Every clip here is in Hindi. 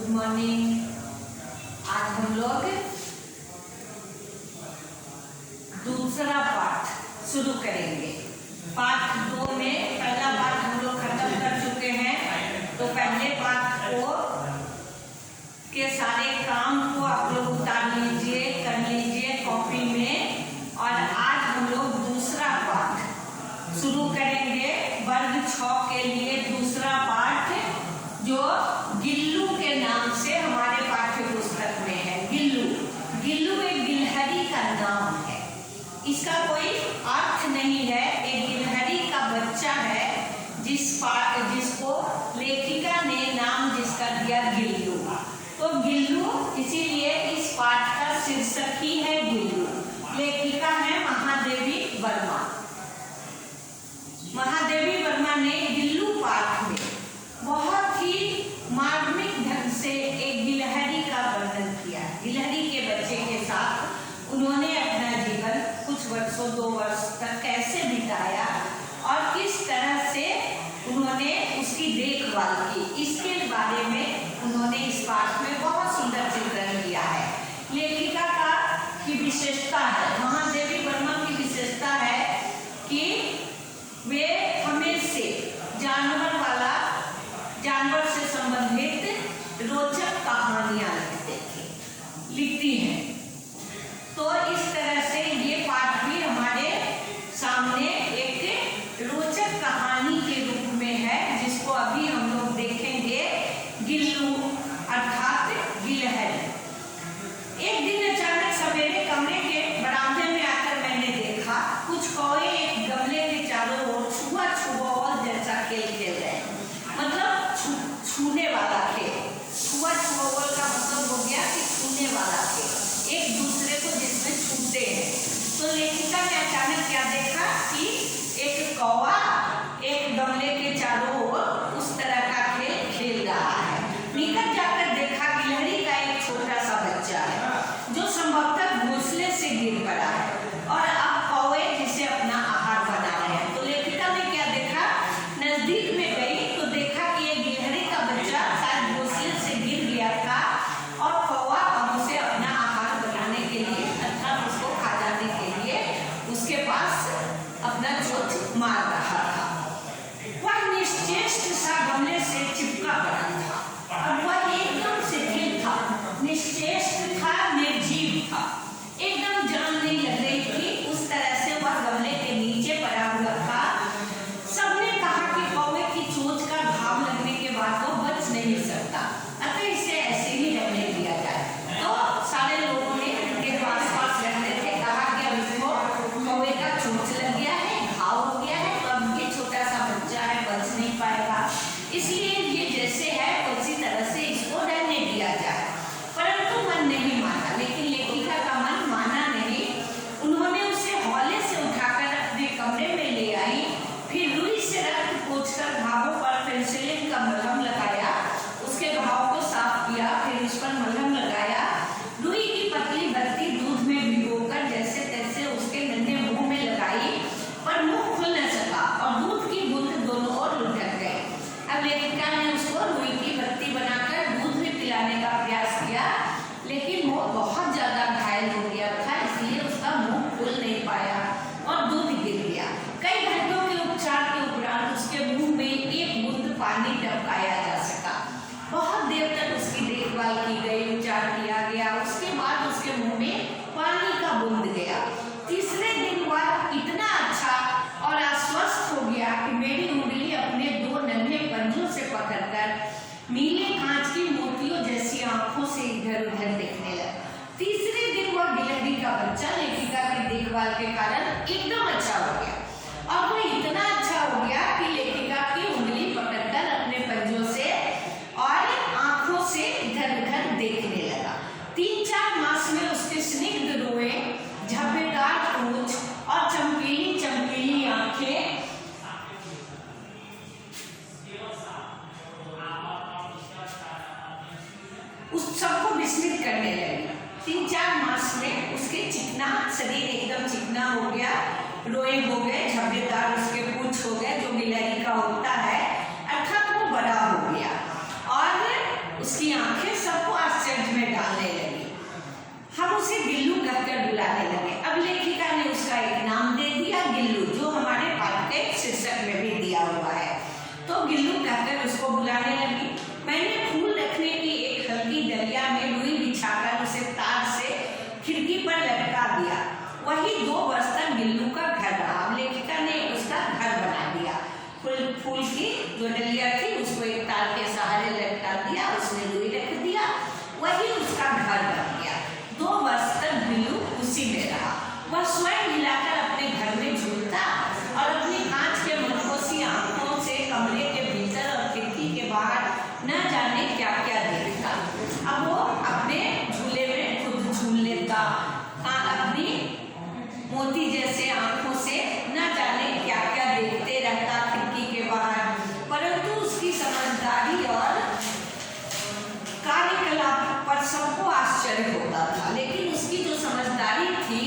Good morning. आज हम लोग दूसरा पाठ शुरू करेंगे। पाठ 2 में पहला पाठ हम लोग खत्म कर चुके हैं, तो पहले पाठ को के सारे काम को आप लोग उतार लीजिए, कर लीजिए कॉपी में। और आज हम लोग दूसरा पाठ शुरू करेंगे। वर्ग 6 के लिए दूसरा पाठ जो गिल्लू के नाम से हमारे पाठ्य पुस्तक में है। गिल्लू एक गिलहरी का नाम है, इसका कोई अर्थ नहीं है। एक गिलहरी का बच्चा है जिसको लेखिका ने नाम जिसका दिया गिल्लू। तो गिल्लू, इसीलिए इस पाठ का शीर्षक ही है गिल्लू। लेखिका है महादेवी वर्मा। महादेवी वर्मा ने गिल्लू पाठ में बहुत ही मार्मिक ढंग से एक गिलहरी का वर्णन किया। गिलहरी के बच्चे के साथ उन्होंने अपना जीवन कुछ वर्षों 2 वर्ष तक कैसे बिताया और किस तरह से उन्होंने उसकी देखभाल की, इसके बारे में उन्होंने इस पाठ में बहुत सुंदर चित्रण किया है। लेखिका की विशेषता है, महादेवी वर्मा की विशेषता है कि वे हमेशा जानवर से संबंधित रोचक कहानियां लिखती हैं। तो इस तरह से ये पाठ भी हमारे सामने एक रोचक कहानी के रूप में है, जिसको अभी हम लोग देखेंगे। गिल्लू अर्थात गिलहरी। एक दिन अचानक सवेरे कमरे के बरामदे में आकर मैंने देखा कुछ कौवे एक गमले के चारों ओर छुआ जैसा खेल खेल रहे हैं। मतलब छूने वाला खेल। छुआ का मतलब हो गया कि छूने वाला खेल, एक दूसरे को जिसमें छूते हैं। तो लेखिका ने अचानक क्या देखा कि एक कौवा एक गमले के चारों ओर उस तरह का खेल खेल रहा है। निकट जाकर देखा गिलहरी का एक छोटा सा बच्चा है जो संभवतः घोंसले से गिर पड़ा है और अब कौवे जिसे अपना आहार बना रहे हैं। तो लेखिका ने क्या देखा, नजदीक में गई तो देखा कि एक गिलहरी का बच्चा शायद घोंसले से गिर गया था और कौवा अब उसे अपना आहार बनाने के लिए अर्थात उसको खा जाने के लिए उसके पास अपना चोंच मार रहा था। वह निश्चेष्ट सा गमले से चिपका पड़ा था और वह एकदम शिथिल था, निश्चेष्ट था, निर्जीव था, एकदम जान नहीं लग रही थी। उस तरह से वह गमले के नीचे पड़ा हुआ था। सबने कहा कि कौवे की चोंच का घाव लगने के बाद वो बच नहीं सकता, अतः इसे ऐसे ही रहने दिया जाए। तो सारे लोगों ने उनके पास रहते थे कहा कि अब इसको कौवे का चोंच लग गया है, घाव हो गया है, तो अब ये छोटा सा बच्चा है, बच नहीं पाएगा, इसलिए ये जैसे है उसी तरह से इसको रहने दिया जाए। परंतु मन नहीं माना। लेकिन लेखिका का मन माना नहीं। उन्होंने उसे हौले से उठाकर अपने कमरे में ले आई, फिर रुई से रक्त पोंछकर घावों पर पेनिसिलिन का मलहम लगाया, उसके घाव को साफ किया, फिर उस पर मलहम लगाया। रुई की पतली बत्ती दूध में भिगोकर जैसे तैसे उसके नन्हे मुंह में लगाई, पर मुंह खुल न सका और दूध की बूंद दोनों ओर लुढ़क गई। अब लेखिका ने उसको रुई की बत्ती बनाकर दूध में पिलाने का प्रयास किया, लेकिन वो बहुत ज्यादा घायल हो गया था, इसलिए उसका मुंह खुल नहीं पाया और दूध गिर गया। कई घंटों के उपचार के उपरांत उसके मुंह में एक बूंद पानी टपकाया जा सका। बहुत देर तक उसकी देखभाल की गई, उपचार किया गया, उसके बाद उसके मुंह में पानी का बूंद गया। तीसरे दिन वह इतना अच्छा और आश्वस्त हो गया कि मेरी उंगली अपने 2 नन्हे पंजों से पकड़कर नीले कांच की मोतियों जैसी आंखों से इधर उधर देखने लगा। तीसरे दिन वह गिलहरी का बच्चा लेखिका की देखभाल के कारण एकदम अच्छा हो गया और वह इतना अच्छा हो गया कि लेखिका की उंगली पकड़कर अपने पंजों से और आंखों से इधर उधर देखने लगा। 3-4 मास में उसके स्निग्ध रोएं, झब्बेदार पूंछ और चमकीली चमकीली आंखें उस सबको विस्मित करने लगी। 3-4 मास में उसके चिकना शरीर एकदम चिकना हो गया, रोए हो गए, झब्बेदार उसके पूंछ हो गए जो गिलहरी का होता है, अर्थात वो बड़ा हो गया और उसकी आंखें न जाने क्या क्या देखता। अब वो अपने झूले में खुद झूल लेता, अपनी मोती जैसे आंखों से न जाने क्या क्या देखते रहता खिड़की के बाहर। परंतु उसकी समझदारी और कार्यकलाप पर सबको आश्चर्य होता था। लेकिन उसकी जो समझदारी थी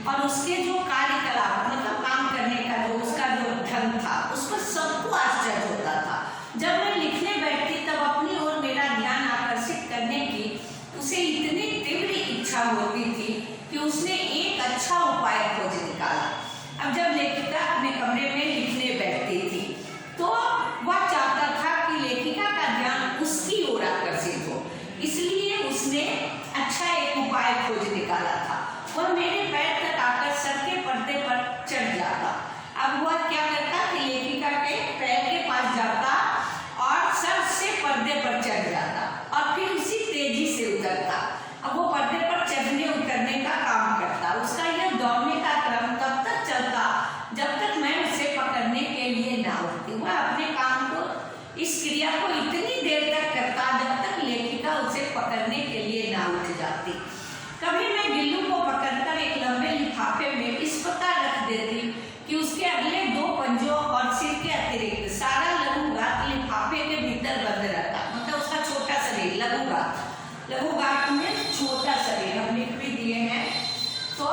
और उसके जो कार्यकलाप मतलब काम करने का जो उसका जो ढंग था, उस पर सबको आश्चर्य होता था। जब मैं लिखने बैठती तब अपनी ओर मेरा ध्यान आकर्षित करने की उसे इतनी तीव्र इच्छा होती थी कि उसने एक अच्छा उपाय खोज निकाला। अब जब लेखिका अपने कमरे में लिखने बैठती थी तो वह चाहता था कि लेखिका का ध्यान उसकी ओर आकर्षित हो, इसलिए उसने अच्छा एक उपाय खोज निकाला था। वह मेरे पैर तक आकर सर के पर्दे पर चढ़ जाता। अब वह क्या करता कि लेखिका के पैर के पास जाता और सर से पर्दे पर चढ़ जाता और फिर उसी तेजी से उतरता। अब वो पर्दे पर चढ़ने उतरने का काम करता। उसका यह दौड़ने का क्रम तब तक चलता जब तक मैं उसे पकड़ने के लिए ना उठती। वह अपने काम को, इस क्रिया को इतनी देर तक करता जब तक लेखिका उसे पकड़ने के लिए ना उठ जाती। कभी मैं गिल्लू को पकड़कर एक लंबे लिफाफे में इस प्रकार रख देती कि उसके अगले 2 पंजों और सिर के अतिरिक्त सारा लघुगात लिफाफे के भीतर बंद रहता। मतलब उसका छोटा शरीर, लघुगात में छोटा शरीर हम लिख भी दिए हैं। तो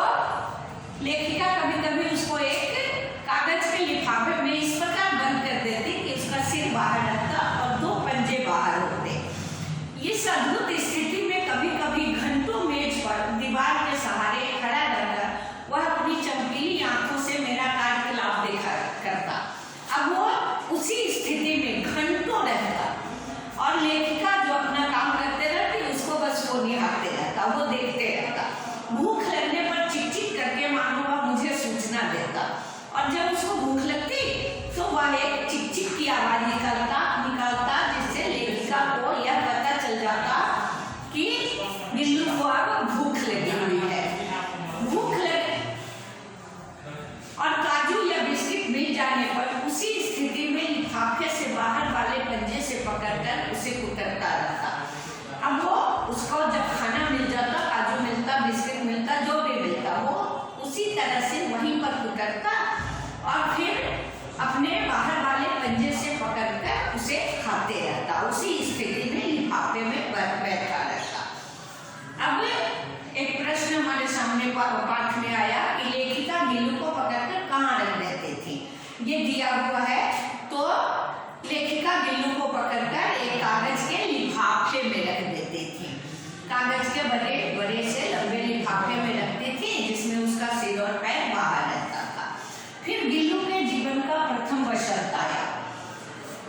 लेखिका कभी कभी उसको एक कागज के लिफाफे में इस प्रकार बंद कर देती कि उसका सिर बाहर रहता और 2 पंजे बाहर होते। इस अद्भुत स्थिति में कभी कभी घंटों मेज पर दीवार के सहारे खड़ा रहकर वह अपनी चमकीली आंखों से मेरा कार्यकलाप देखा करता। अब वो उसी स्थिति में घंटों रहता और लेखिका जो अपना काम करते रहती उसको बस वो निहारते रहता, वो देखते रहता। भूख लगने पर चिक-चिक करके मानो वह मुझे सूचना देता और जब उसको भूख लगती तो वह एक चिक-चिक की आवाज निकालता जिससे लेखिका को यह पता चल जाता कि गिल्लू को अब भूख लगी हुई है। भूख लगे और काजू या बिस्किट मिल जाने पर उसी स्थिति में लिफाफे से बाहर वाले पंजे से पकड़कर उसे कुतरता रहता। अब वो उसको जब खाना मिल जाता, काजू मिलता, बिस्किट मिलता, जो भी मिलता, वो उसी तरह से वहीं पर कुतरता और फिर अपने बाहर वाले पंजे से पकड़कर उसे खाते रहता। उसी स्थिति में लिफाफे में बैठा रहता। अब एक प्रश्न हमारे सामने पाठ में आया कि लेखिका गिल्लू को पकड़कर कहाँ रख देती थी। ये दिया हुआ है। तो लेखिका गिल्लू को पकड़कर एक कागज के लिफाफे में रख देती थी। कागज के बड़े से लंबे लिफाफे में रखती थी जिसमें उसका सिर और पैर बाहर रहता था। फिर गिल्लू के जीवन का प्रथम वसंत आया।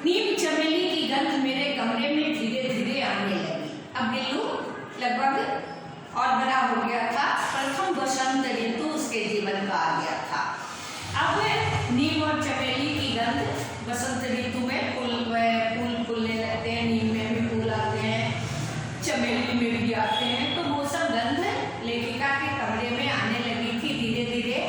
नीम चमेली की गंध मेरे कमरे में धीरे धीरे आने लगी। अब गिल्लू लगभग और बड़ा हो गया था। प्रथम वसंत ऋतु उसके जीवन का आ गया था। अब नीम और चमेली की गंध बसंत ऋतु में फूल फूलने लगते हैं। नीम में भी फूल आते हैं, चमेली में भी आते हैं। तो वो सब गंध लेखिका के कमरे में आने लगी थी धीरे धीरे।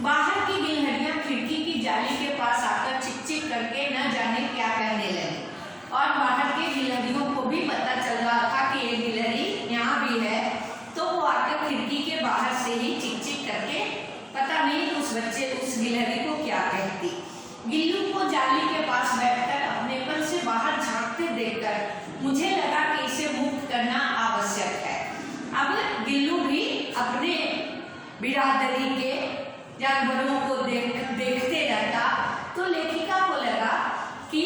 बाहर की गिलहरियां खिड़की की जाली के पास आकर चिक-चिक करके न जाने क्या कहने लगी और बाहर के गिलहरियों को भी पता चल रहा था कि ये गिलहरी यहाँ भी है। तो वो आकर खिड़की के बाहर से ही चिक-चिक करके पता नहीं उस गिलहरी को क्या कहती। गिल्लू को जाली के पास बैठकर अपनेपन से बाहर झांकते देखकर मुझे लगा कि इसे मुक्त करना आवश्यक है। अब गिल्लू भी अपने बिरादरी के जानवरों को देखते रहता। तो लेखिका को लगा कि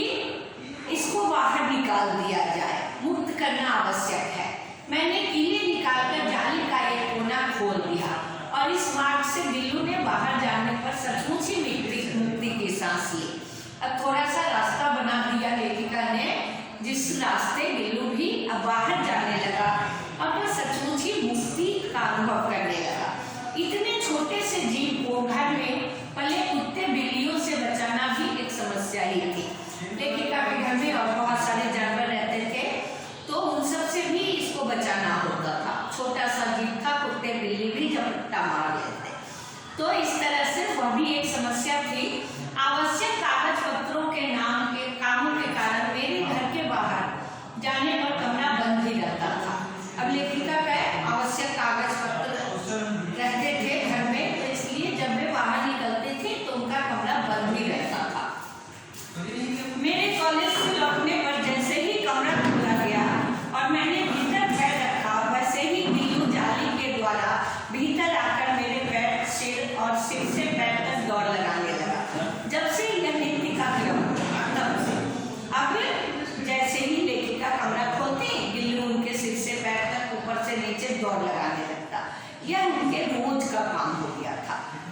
इसको बाहर निकाल दिया जाए, मुक्त करना आवश्यक है। मैंने कीले निकालकर जाली का एक कोना खोल दिया और इस मार्ग से गिल्लू ने बाहर जाने पर सचमुच ही मुक्ति की सांस ली। अब थोड़ा सा रास्ता बना दिया लेखिका ने, जिस रास्ते गिल्लू भी अब बाहर जाने लगा और वह सचमुच ही मुक्ति का अनुभव करने लगा। इतने छोटे से जीव को घर में पले कुत्ते बिल्लियों से बचाना भी एक समस्या ही थी। लेखिका के घर में और बहुत सारे जानवर रहते थे तो उन सब से भी इसको बचाना होता था। छोटा सा जीव था, कुत्ते बिल्ली भी झपट्टा मार लेते। तो इस तरह से वह भी एक समस्या थी। आवश्यक कागज पत्रों के नाम के कामों के कारण मेरे घर के बाहर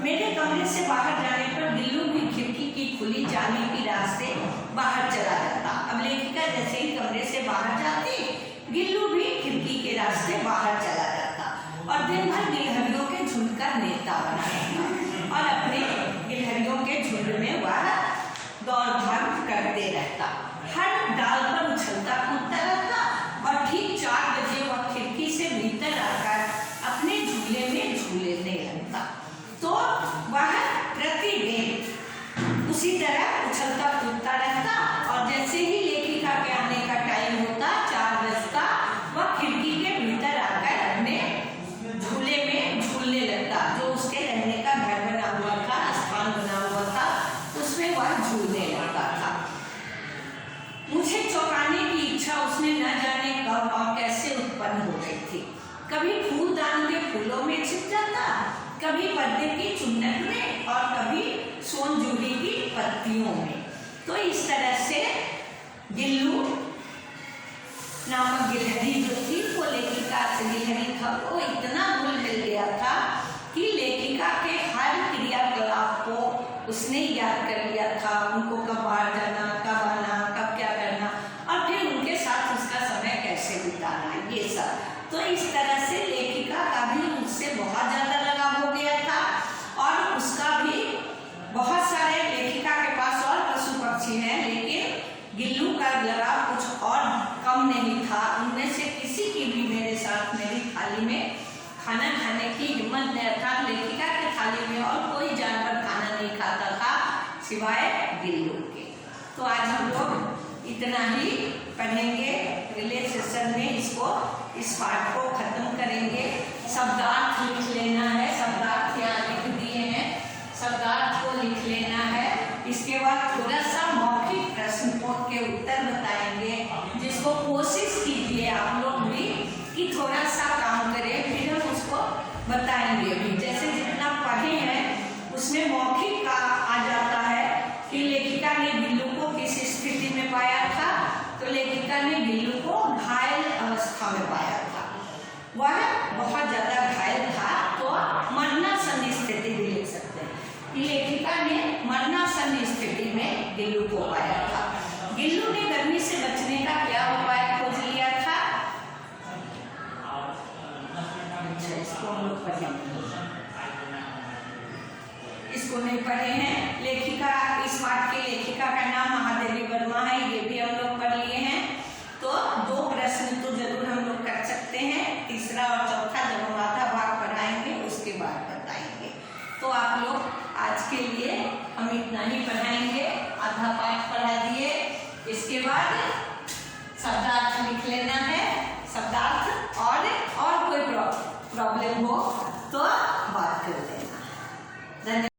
मेरे कमरे से बाहर जाने पर गिल्लू भी खिड़की की खुली जाली की रास्ते बाहर चला जाता। अब लेखिका जैसे ही कमरे से बाहर जाती, गिल्लू भी खिड़की के रास्ते बाहर चला जाता और दिन भर गिलहरियों के झुंड का नेता बना रहता और अपने गिलहरियों के झुंड में वह दौड़ भाग करते रहता। हर डाल पर उछलता कूदता रहता और ठीक 4 बजे वह खिड़की से भीतर आकर अपने झूले में झूलने लगता। तो वह प्रतिदिन उसी तरह उछलता कूदता रहता और जैसे ही लेखिका के आने का टाइम होता 4 बजता, वह खिड़की के भीतर आकर अपने झूले में झूलने लगता। जो उसके रहने का घर बना हुआ था, स्थान बना हुआ था, उसमें वह झूलने लगता था। मुझे चौंकाने की इच्छा उसमें न जाने कब और कैसे उत्पन्न हो गई थी। कभी फूलदान के फूलों में छिप जाता, कभी पर्दे की चुन्नट में और कभी सोनजूही की पत्तियों में। तो इस तरह से गिल्लू नामक गिलहरी जो थी वो लेखिका से गिलहरी था, वो इतना घुल मिल गया था कि लेखिका के हर क्रियाकलाप को उसने याद कर लिया था। उनको कब बाहर जाना, कब आना, कब क्या करना और फिर उनके साथ उसका समय कैसे बिताना, ये सब। तो इस तरह से लेखिका का भी उससे बहुत ज़्यादा लगाव हो गया था और उसका भी बहुत सारे लेखिका के पास और पशु पक्षी हैं, लेकिन गिल्लू का लगाव कुछ और कम नहीं था। उनमें से किसी की भी मेरे साथ मेरी थाली में खाना खाने की हिम्मत नहीं था। लेखिका की थाली में और कोई जानवर खाना नहीं खाता था सिवाय गिल्लू के। तो आज हम लोग इतना ही पढ़ेंगे। अगले सेशन में इस पाठ को खत्म करेंगे। शब्दार्थ लिख लेना है, शब्दार्थ यहाँ लिख दिए हैं, शब्दार्थ को लिख लेना है। इसके बाद थोड़ा सा मौखिक प्रश्न के उत्तर बताएंगे, जिसको कोशिश कीजिए आप लोग भी कि थोड़ा सा काम करें, फिर हम उसको बताएंगे भी। जैसे जितना पढ़े हैं उसमें मौखिक का आ जाता है कि लेखिका ने गिल्लू को किस स्थिति में पाया था। तो लेखिका ने गिल्लू को घायल अवस्था में पाया था, वह बहुत ज्यादा घायल था, तो मरणासन स्थिति भी लिख सकते हैं। लेखिका ने मरणासन स्थिति में गिल्लू को पाया था। गिल्लू ने गर्मी से बचने का क्या उपाय खोज लिया था? अच्छा, इसको हम लोग पढ़ेंगे, इसको नहीं पढ़े हैं। लेखिका, इस पाठ के लेखिका का नाम महादेवी वर्मा है, ये भी हम लोग पढ़ लिए हैं। तो 2 प्रश्न तो जरूर हम लोग कर सकते हैं, तीसरा और चौथा जब हम आधा भाग पढ़ाएंगे उसके बाद बताएंगे। तो आप लोग आज के लिए हम इतना ही पढ़ाएंगे, आधा पाठ पढ़ा दिए। इसके बाद शब्दार्थ लिख लेना है, शब्दार्थ और कोई प्रॉब्लम हो तो बात कर लेना। धन्यवाद।